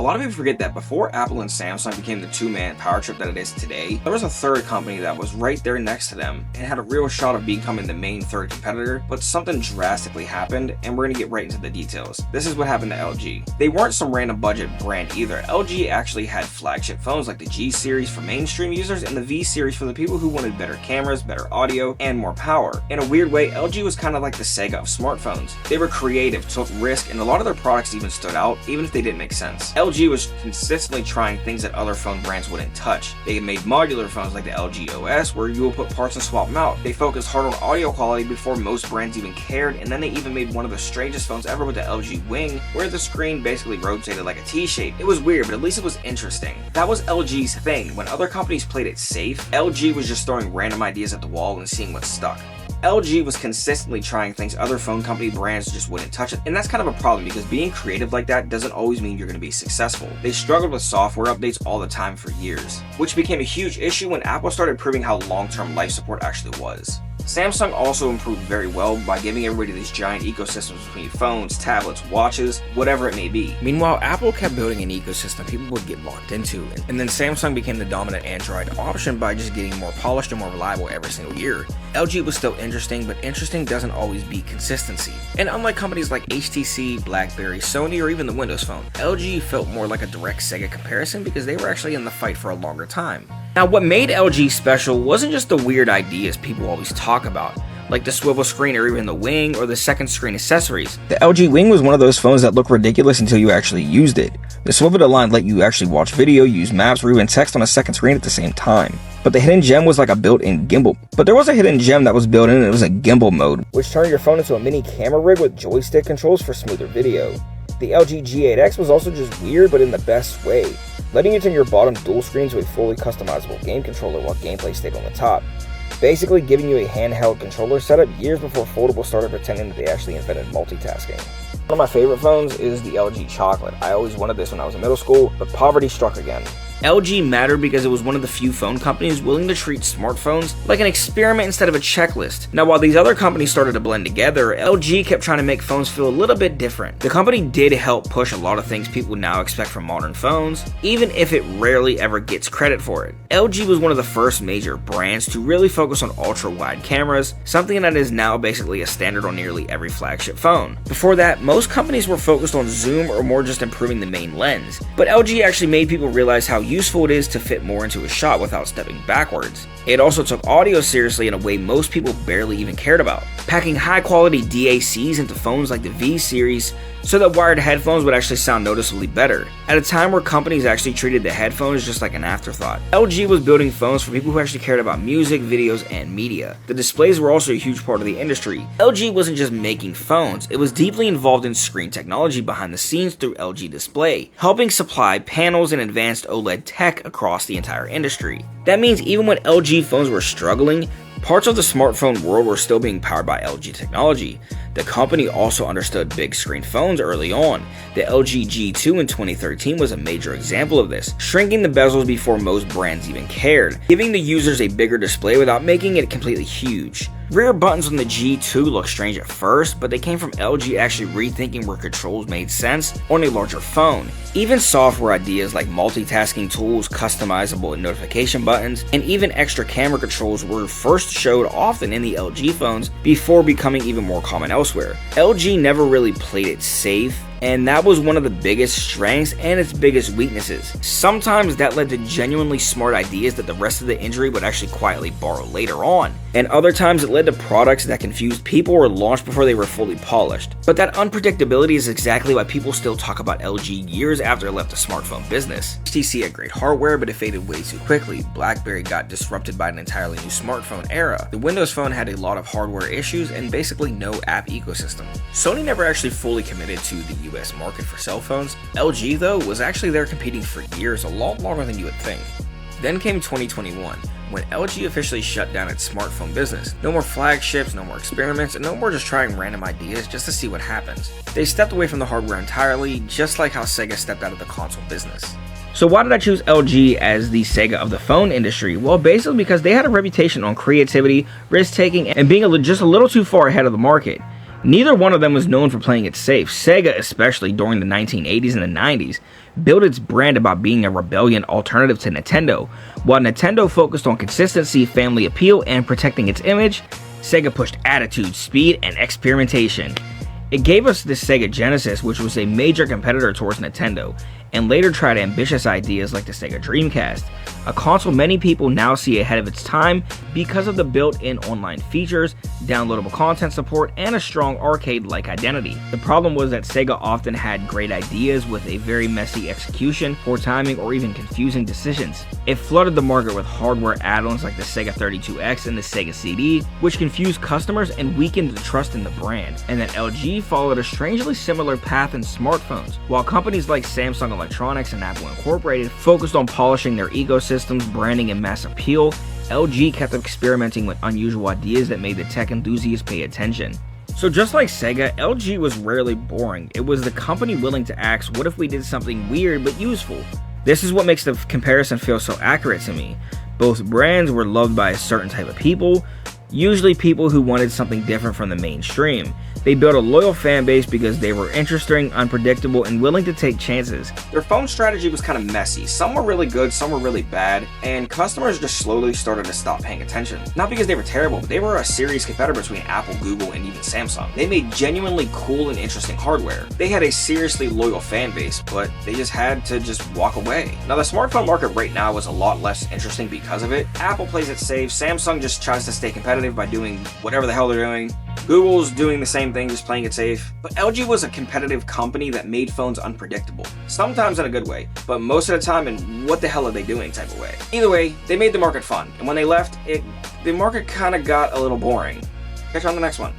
lot of people forget that before Apple and Samsung became the two-man power trip that it is today, there was a third company that was right there next to them and had a real shot of becoming the main third competitor, but something drastically happened, and we're gonna get right into the details. This is what happened to LG. They weren't some random budget brand either. LG actually had flagship phones like the G series for mainstream users and the V series for the people who wanted better cameras, better audio, and more power. In a weird way, LG was kind of like the Sega of smartphones. They were creative, took risks, and a lot of their products even stood out, even if they didn't make sense. LG was consistently trying things that other phone brands wouldn't touch. They made modular phones like the LG OS, where you will put parts and swap them out. They focused hard on audio quality before most brands even cared, and then they even made one of the strangest phones ever with the LG Wing, where the screen basically rotated like a T-shape. It was weird, but at least it was interesting. That was LG's thing. When other companies played it safe, LG was just throwing random ideas at the wall and seeing what stuck. LG was consistently trying things other phone company brands just wouldn't touch it, and that's kind of a problem because being creative like that doesn't always mean you're going to be successful. They struggled with software updates all the time for years, which became a huge issue when Apple started proving how long-term life support actually was. Samsung also improved very well by giving everybody these giant ecosystems between phones, tablets, watches, whatever it may be. Meanwhile, Apple kept building an ecosystem people would get locked into, and then Samsung became the dominant Android option by just getting more polished and more reliable every single year. LG was still interesting, but interesting doesn't always beat consistency. And unlike companies like HTC, BlackBerry, Sony, or even the Windows Phone, LG felt more like a direct Sega comparison because they were actually in the fight for a longer time. Now, what made LG special wasn't just the weird ideas people always talk about, like the swivel screen or even the Wing or the second screen accessories. The LG Wing was one of those phones that looked ridiculous until you actually used it. The swivel to line let you actually watch video, use maps, or even text on a second screen at the same time. But the hidden gem was like a built-in gimbal. But there was a hidden gem that was built in, and it was a gimbal mode, which turned your phone into a mini camera rig with joystick controls for smoother video. The LG G8X was also just weird, but in the best way, letting you turn your bottom dual screen to a fully customizable game controller while gameplay stayed on the top, basically giving you a handheld controller setup years before foldable started pretending that they actually invented multitasking. One of my favorite phones is the LG Chocolate. I always wanted this when I was in middle school, but poverty struck again. LG mattered because it was one of the few phone companies willing to treat smartphones like an experiment instead of a checklist. Now, while these other companies started to blend together, LG kept trying to make phones feel a little bit different. The company did help push a lot of things people now expect from modern phones, even if it rarely ever gets credit for it. LG was one of the first major brands to really focus on ultra-wide cameras, something that is now basically a standard on nearly every flagship phone. Before that, most companies were focused on zoom or more just improving the main lens, but LG actually made people realize how useful it is to fit more into a shot without stepping backwards. It also took audio seriously in a way most people barely even cared about, packing high quality DACs into phones like the V series so that wired headphones would actually sound noticeably better, at a time where companies actually treated the headphones just like an afterthought. LG was building phones for people who actually cared about music, videos, and media. The displays were also a huge part of the industry. LG wasn't just making phones, it was deeply involved in screen technology behind the scenes through LG Display, helping supply panels and advanced OLED tech across the entire industry. That means even when LG phones were struggling, parts of the smartphone world were still being powered by LG technology. The company also understood big screen phones early on. The LG G2 in 2013 was a major example of this, shrinking the bezels before most brands even cared, giving the users a bigger display without making it completely huge. Rear buttons on the G2 looked strange at first, but they came from LG actually rethinking where controls made sense on a larger phone. Even software ideas like multitasking tools, customizable notification buttons, and even extra camera controls were first showed often in the LG phones before becoming even more common elsewhere. LG never really played it safe, and that was one of the biggest strengths and its biggest weaknesses. Sometimes that led to genuinely smart ideas that the rest of the industry would actually quietly borrow later on, and other times it led to products that confused people or launched before they were fully polished. But that unpredictability is exactly why people still talk about LG years after it left the smartphone business. HTC had great hardware, but it faded way too quickly. BlackBerry got disrupted by an entirely new smartphone era. The Windows Phone had a lot of hardware issues and basically no app ecosystem. Sony never actually fully committed to the US market for cell phones. LG, though, was actually there competing for years, a lot longer than you would think. Then came 2021, when LG officially shut down its smartphone business. No more flagships, no more experiments, and no more just trying random ideas just to see what happens. They stepped away from the hardware entirely, just like how Sega stepped out of the console business. So why did I choose LG as the Sega of the phone industry? Well, basically because they had a reputation on creativity, risk-taking, and being just a little too far ahead of the market. Neither one of them was known for playing it safe. Sega, especially during the 1980s and the 90s, built its brand about being a rebellion alternative to Nintendo. While Nintendo focused on consistency, family appeal, and protecting its image, Sega pushed attitude, speed, and experimentation. It gave us the Sega Genesis, which was a major competitor towards Nintendo, and later tried ambitious ideas like the Sega Dreamcast, a console many people now see ahead of its time because of the built-in online features, downloadable content support, and a strong arcade-like identity. The problem was that Sega often had great ideas with a very messy execution, poor timing, or even confusing decisions. It flooded the market with hardware add-ons like the Sega 32X and the Sega CD, which confused customers and weakened the trust in the brand. And then LG followed a strangely similar path in smartphones. While companies like Samsung Electronics and Apple Incorporated focused on polishing their ecosystems, branding, and mass appeal, LG kept experimenting with unusual ideas that made the tech enthusiasts pay attention. So just like Sega, LG was rarely boring. It was the company willing to ask, what if we did something weird but useful? This is what makes the comparison feel so accurate to me. Both brands were loved by a certain type of people, usually people who wanted something different from the mainstream. They built a loyal fan base because they were interesting, unpredictable, and willing to take chances. Their phone strategy was kind of messy. Some were really good, some were really bad, and customers just slowly started to stop paying attention. Not because they were terrible, but they were a serious competitor between Apple, Google, and even Samsung. They made genuinely cool and interesting hardware. They had a seriously loyal fan base, but they just had to walk away. Now, the smartphone market right now is a lot less interesting because of it. Apple plays it safe, Samsung just tries to stay competitive by doing whatever the hell they're doing. Google's doing the same thing, just playing it safe. But LG was a competitive company that made phones unpredictable. Sometimes in a good way, but most of the time in what the hell are they doing type of way. Either way, they made the market fun, and when they left, the market kind of got a little boring. Catch you on the next one.